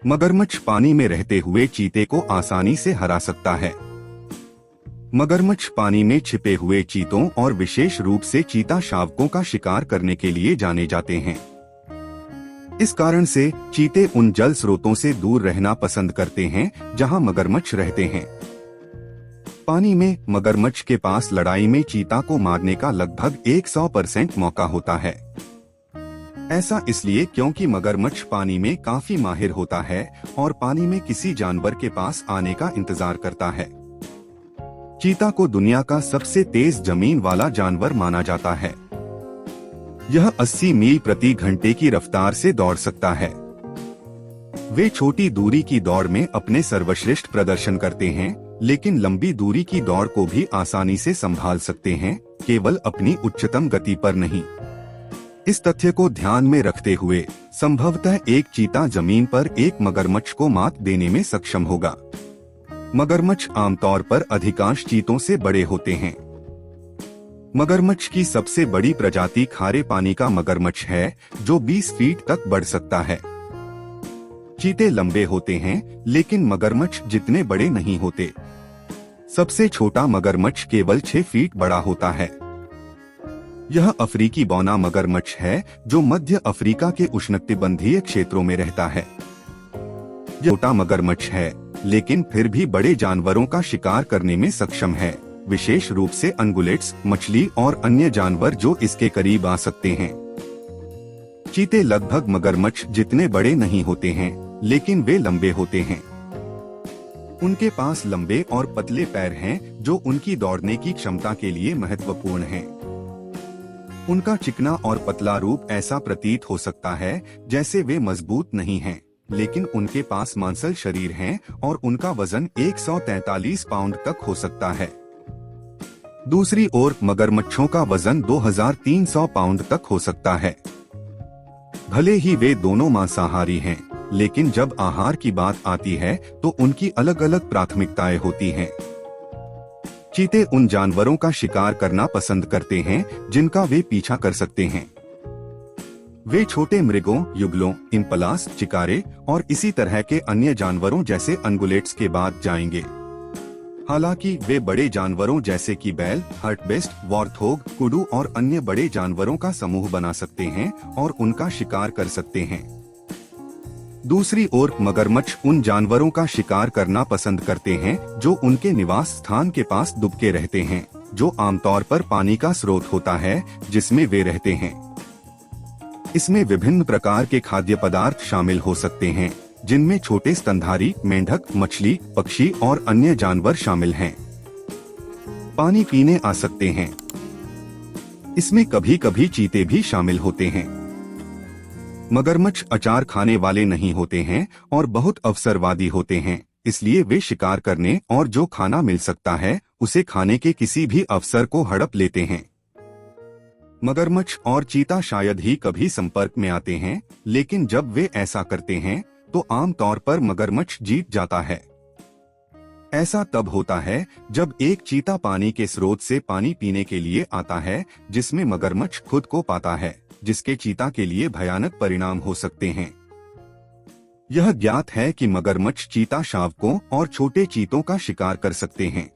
मगरमच्छ पानी में रहते हुए चीते को आसानी से हरा सकता है। मगरमच्छ पानी में छिपे हुए चीतों और विशेष रूप से चीता शावकों का शिकार करने के लिए जाने जाते हैं। इस कारण से चीते उन जल स्रोतों से दूर रहना पसंद करते हैं जहां मगरमच्छ रहते हैं। पानी में मगरमच्छ के पास लड़ाई में चीता को मारने का लगभग 100% मौका होता है। ऐसा इसलिए क्योंकि मगरमच्छ पानी में काफी माहिर होता है और पानी में किसी जानवर के पास आने का इंतजार करता है। चीता को दुनिया का सबसे तेज जमीन वाला जानवर माना जाता है। यह 80 मील प्रति घंटे की रफ्तार से दौड़ सकता है। वे छोटी दूरी की दौड़ में अपने सर्वश्रेष्ठ प्रदर्शन करते हैं, लेकिन लंबी दूरी की दौड़ को भी आसानी से संभाल सकते हैं, केवल अपनी उच्चतम गति पर नहीं। इस तथ्य को ध्यान में रखते हुए संभवतः एक चीता जमीन पर एक मगरमच्छ को मात देने में सक्षम होगा। मगरमच्छ आमतौर पर अधिकांश चीतों से बड़े होते हैं। मगरमच्छ की सबसे बड़ी प्रजाति खारे पानी का मगरमच्छ है, जो 20 फीट तक बढ़ सकता है। चीते लंबे होते हैं, लेकिन मगरमच्छ जितने बड़े नहीं होते। सबसे छोटा मगरमच्छ केवल 6 फीट बड़ा होता है। यह अफ्रीकी बौना मगरमच्छ है, जो मध्य अफ्रीका के उष्णकटिबंधीय क्षेत्रों में रहता है। यह छोटा मगरमच्छ है, लेकिन फिर भी बड़े जानवरों का शिकार करने में सक्षम है, विशेष रूप से अनगुलेट्स, मछली और अन्य जानवर जो इसके करीब आ सकते हैं। चीते लगभग मगरमच्छ जितने बड़े नहीं होते हैं, लेकिन वे लंबे होते हैं। उनके पास लंबे और पतले पैर हैं, जो उनकी दौड़ने की क्षमता के लिए महत्वपूर्ण हैं। उनका चिकना और पतला रूप ऐसा प्रतीत हो सकता है जैसे वे मजबूत नहीं हैं, लेकिन उनके पास मांसल शरीर है और उनका वजन 143 पाउंड तक हो सकता है। दूसरी ओर मगरमच्छों का वजन 2300 पाउंड तक हो सकता है। भले ही वे दोनों मांसाहारी हैं, लेकिन जब आहार की बात आती है तो उनकी अलग अलग प्राथमिकताएं होती हैं। चीते उन जानवरों का शिकार करना पसंद करते हैं जिनका वे पीछा कर सकते हैं। वे छोटे मृगों, युगलों, इम्पलास, चिकारे और इसी तरह के अन्य जानवरों जैसे अनगुलेट्स के बाद जाएंगे। हालांकि वे बड़े जानवरों जैसे कि बैल, हर्टबेस्ट, वॉर्थोग, कुडू और अन्य बड़े जानवरों का समूह बना सकते हैं और उनका शिकार कर सकते हैं। दूसरी ओर मगरमच्छ उन जानवरों का शिकार करना पसंद करते हैं जो उनके निवास स्थान के पास दुबके रहते हैं, जो आमतौर पर पानी का स्रोत होता है जिसमें वे रहते हैं। इसमें विभिन्न प्रकार के खाद्य पदार्थ शामिल हो सकते हैं, जिनमें छोटे स्तनधारी, मेंढक, मछली, पक्षी और अन्य जानवर शामिल हैं। पानी पीने आ सकते हैं। इसमें कभी कभी चीते भी शामिल होते हैं। मगरमच्छ अचार खाने वाले नहीं होते हैं और बहुत अवसरवादी होते हैं, इसलिए वे शिकार करने और जो खाना मिल सकता है उसे खाने के किसी भी अवसर को हड़प लेते हैं। मगरमच्छ और चीता शायद ही कभी संपर्क में आते हैं, लेकिन जब वे ऐसा करते हैं तो आमतौर पर मगरमच्छ जीत जाता है। ऐसा तब होता है जब एक चीता पानी के स्रोत से पानी पीने के लिए आता है जिसमें मगरमच्छ खुद को पाता है, जिसके चीता के लिए भयानक परिणाम हो सकते हैं। यह ज्ञात है कि मगरमच्छ चीता शावकों और छोटे चीतों का शिकार कर सकते हैं।